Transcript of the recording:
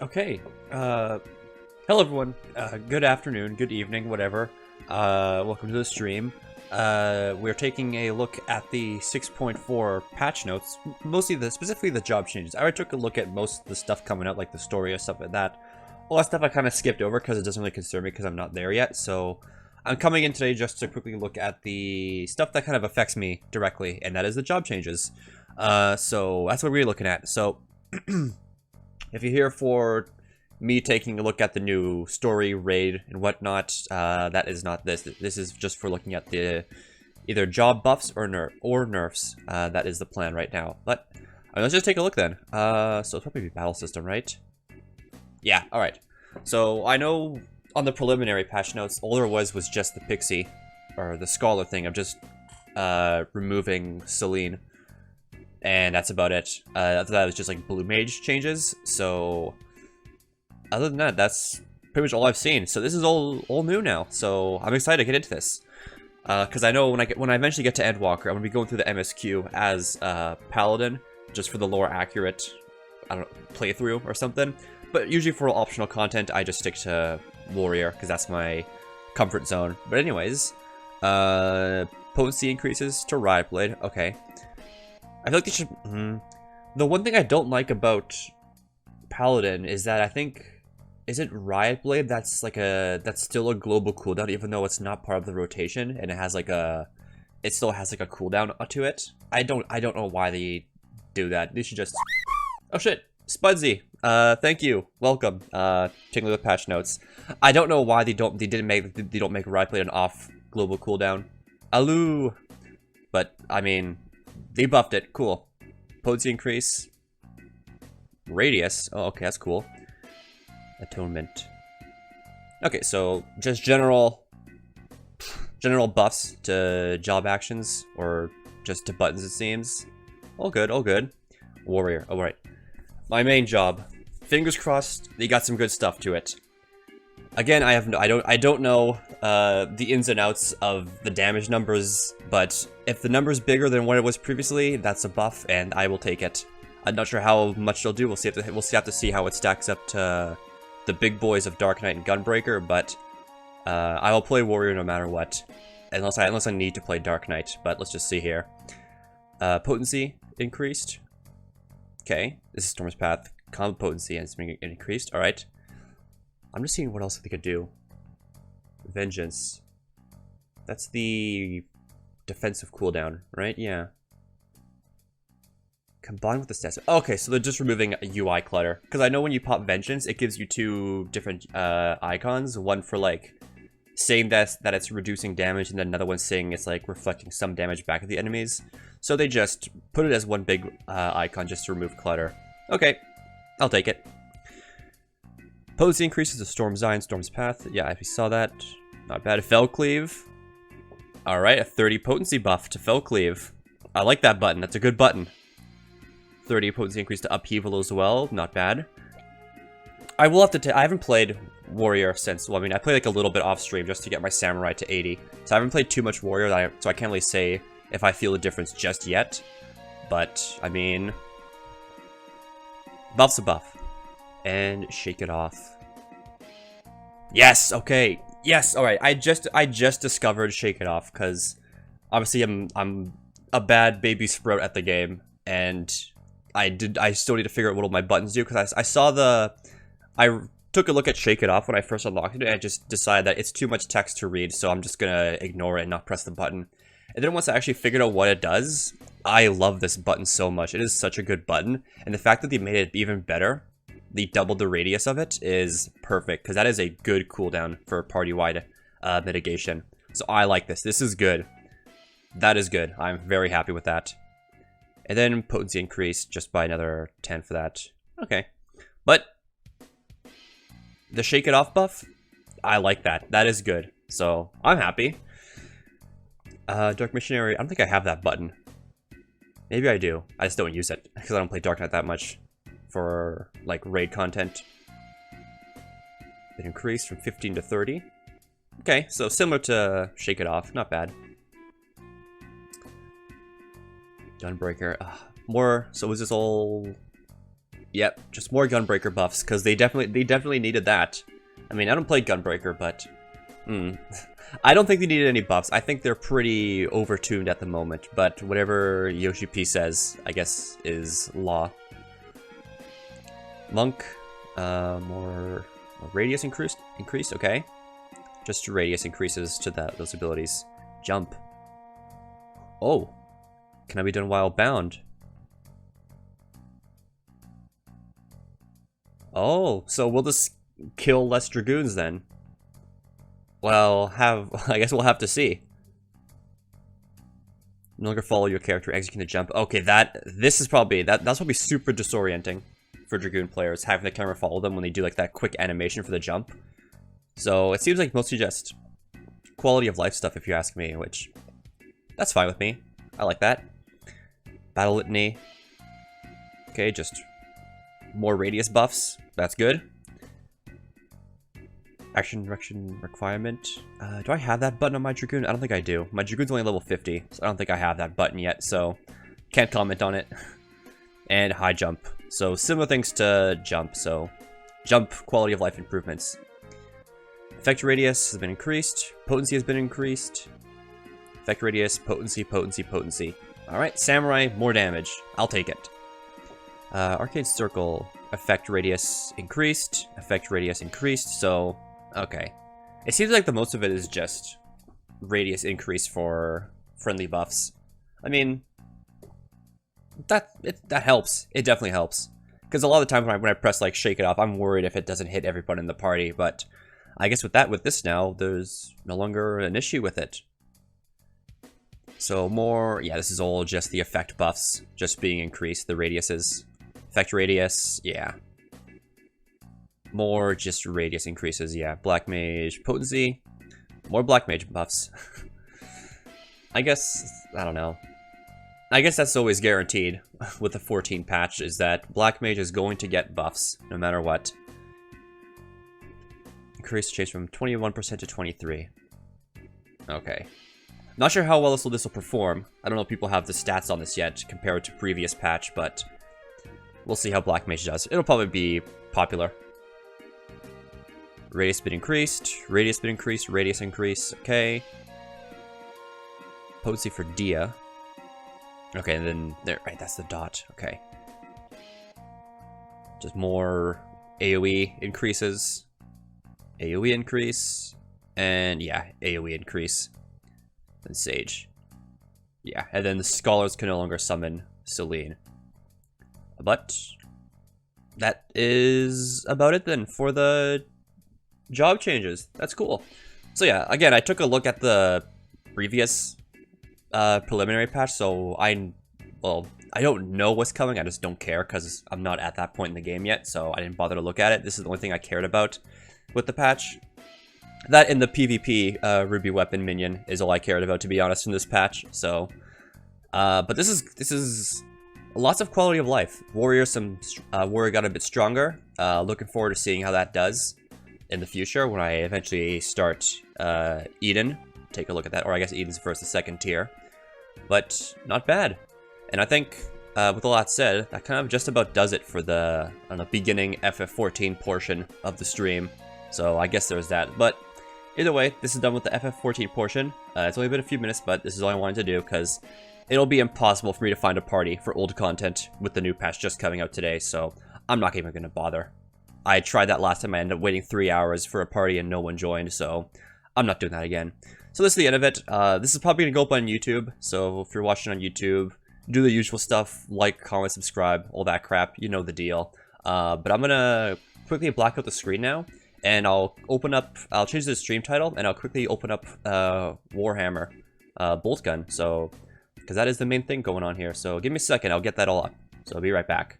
Okay. Hello everyone. Good afternoon, good evening, whatever. Welcome to the stream. We're taking a look at the 6.4 patch notes, specifically the job changes. I already took a look at most of the stuff coming out, like the story or stuff like that. All that stuff I kind of skipped over because it doesn't really concern me because I'm not there yet. So I'm coming in today just to quickly look at the stuff that kind of affects me directly, and that is the job changes. So that's what we're looking at. So if you're here for me taking a look at the new story, raid, and whatnot, that is not this. This is just for looking at the either job buffs or nerfs. That is the plan right now. But let's just take a look then. So it's probably battle system, right? Yeah, alright. So I know on the preliminary patch notes, all there was just the pixie, or the scholar thing of just removing Celine. And that's about it. After that, it was just like blue mage changes. So other than that, that's pretty much all I've seen. So this is all new now. So I'm excited to get into this. Because I know when I eventually get to Endwalker, I'm gonna be going through the MSQ as Paladin, just for the lore accurate, I don't know, playthrough or something. But usually for optional content, I just stick to Warrior because that's my comfort zone. But anyways, potency increases to Riot Blade. Okay. I feel like they should... The one thing I don't like about Paladin is that I think... Is it Riot Blade that's like that's still a global cooldown even though it's not part of the rotation and it has like a... It still has like a cooldown to it? I don't know why they do that. They should just... Oh shit! Spudsy! Thank you. Welcome. Taking a look at patch notes. I don't know why they don't make Riot Blade an off global cooldown. Aloo! But, I mean... They buffed it. Cool. Potency increase. Radius. Oh, okay, that's cool. Atonement. Okay, so just general buffs to job actions, or just to buttons, it seems. All good, all good. Warrior. Oh, right. My main job. Fingers crossed they got some good stuff to it. Again, I don't know the ins and outs of the damage numbers, but if the number's bigger than what it was previously, that's a buff, and I will take it. I'm not sure how much they'll do. We'll have to see how it stacks up to the big boys of Dark Knight and Gunbreaker, but I will play Warrior no matter what, unless I need to play Dark Knight. But let's just see here. Potency increased. Okay, this is Storm's Path. Combat potency and it's being increased. All right. I'm just seeing what else they could do. Vengeance. That's the defensive cooldown, right? Yeah. Combined with the stats. Okay, so they're just removing UI clutter. Because I know when you pop Vengeance, it gives you two different icons. One for like saying that it's reducing damage, and then another one saying it's like reflecting some damage back at the enemies. So they just put it as one big icon just to remove clutter. Okay, I'll take it. Potency increases to Storm's Eye and Storm's Path. Yeah, if you saw that, not bad. Fellcleave. Alright, a 30 potency buff to Fellcleave. I like that button. That's a good button. 30 potency increase to Upheaval as well. Not bad. I will have to I haven't played Warrior since... Well, I mean, I played like a little bit off stream just to get my Samurai to 80. So I haven't played too much Warrior, so I can't really say if I feel the difference just yet. But, I mean... Buff's a buff. And shake it off. Yes, okay. Yes, alright. I just discovered shake it off because obviously I'm a bad baby sprout at the game, and I still need to figure out what all my buttons do because I took a look at shake it off when I first unlocked it and I just decided that it's too much text to read, so I'm just gonna ignore it and not press the button. And then once I actually figured out what it does, I love this button so much. It is such a good button, and the fact that they made it even better, they doubled the radius of it, is perfect, because that is a good cooldown for party-wide mitigation. So I like this. This is good. That is good. I'm very happy with that. And then potency increase just by another 10 for that. Okay. But the shake it off buff, I like that. That is good. So I'm happy. Dark Missionary, I don't think I have that button. Maybe I do. I just don't use it, because I don't play Dark Knight that much. For like raid content. It increased from 15 to 30. Okay, so similar to Shake It Off, not bad. Gunbreaker, more. So is this all Yep, just more Gunbreaker buffs, because they definitely needed that. I mean, I don't play Gunbreaker, but... I don't think they needed any buffs. I think they're pretty overtuned at the moment, but whatever Yoshi P says, I guess, is law. Monk, more radius increased, okay. Just radius increases to those abilities. Jump. Oh, can I be done while bound? Oh, so we'll just kill less Dragoons then. Well, I guess we'll have to see. No longer follow your character, execute the jump. Okay, that's probably super disorienting for Dragoon players, having the camera follow them when they do like that quick animation for the jump. So it seems like mostly just quality of life stuff, if you ask me, which that's fine with me. I like that. Battle Litany. Okay, just more radius buffs. That's good. Action direction requirement. Do I have that button on my Dragoon? I don't think I do. My Dragoon's only level 50, so I don't think I have that button yet, so can't comment on it. And high jump. So similar things to jump, so jump quality of life improvements. Effect radius has been increased. Potency has been increased. Effect radius, potency, potency, potency. Alright, Samurai, more damage. I'll take it. Arcade Circle, effect radius increased. Effect radius increased, so... Okay. It seems like the most of it is just radius increase for friendly buffs. I mean, that helps. It definitely helps. Because a lot of the time when I press like shake it off, I'm worried if it doesn't hit everyone in the party. But I guess with this now, there's no longer an issue with it. So more, yeah, this is all just the effect buffs just being increased. The radiuses, effect radius, yeah. More just radius increases, yeah. Black Mage, potency, more Black Mage buffs. I guess, I don't know. I guess that's always guaranteed with the 14 patch, is that Black Mage is going to get buffs, no matter what. Increase chase from 21% to 23. Okay. Not sure how well this will perform. I don't know if people have the stats on this yet, compared to previous patch, but we'll see how Black Mage does. It'll probably be popular. Radius been increased, radius been increased, radius increase, okay. Potency for Dia. Okay, and then there, right, that's the dot, okay. Just more AoE increases, AoE increase, and yeah, AoE increase. Then Sage. Yeah, and then the Scholars can no longer summon Celine. But that is about it then for the job changes. That's cool. So yeah, again, I took a look at the previous preliminary patch, so I don't know what's coming. I just don't care because I'm not at that point in the game yet, so I didn't bother to look at it. This is the only thing I cared about with the patch. That and the PvP Ruby Weapon minion is all I cared about, to be honest, in this patch. So, but this is lots of quality of life. Warrior got a bit stronger. Looking forward to seeing how that does in the future when I eventually start Eden. Take a look at that, or I guess Eden's first, the second tier. But not bad. And I think, with all that said, that kind of just about does it for the beginning FF14 portion of the stream. So I guess there's that. But either way, this is done with the FF14 portion. It's only been a few minutes, but this is all I wanted to do because it'll be impossible for me to find a party for old content with the new patch just coming out today. So I'm not even going to bother. I tried that last time. I ended up waiting 3 hours for a party and no one joined, so I'm not doing that again. So this is the end of it. This is probably going to go up on YouTube, so if you're watching on YouTube, do the usual stuff, like, comment, subscribe, all that crap, you know the deal. But I'm going to quickly black out the screen now, and I'll change the stream title, and I'll quickly open up Warhammer Bolt Gun, so, because that is the main thing going on here. So give me a second, I'll get that all up. So I'll be right back.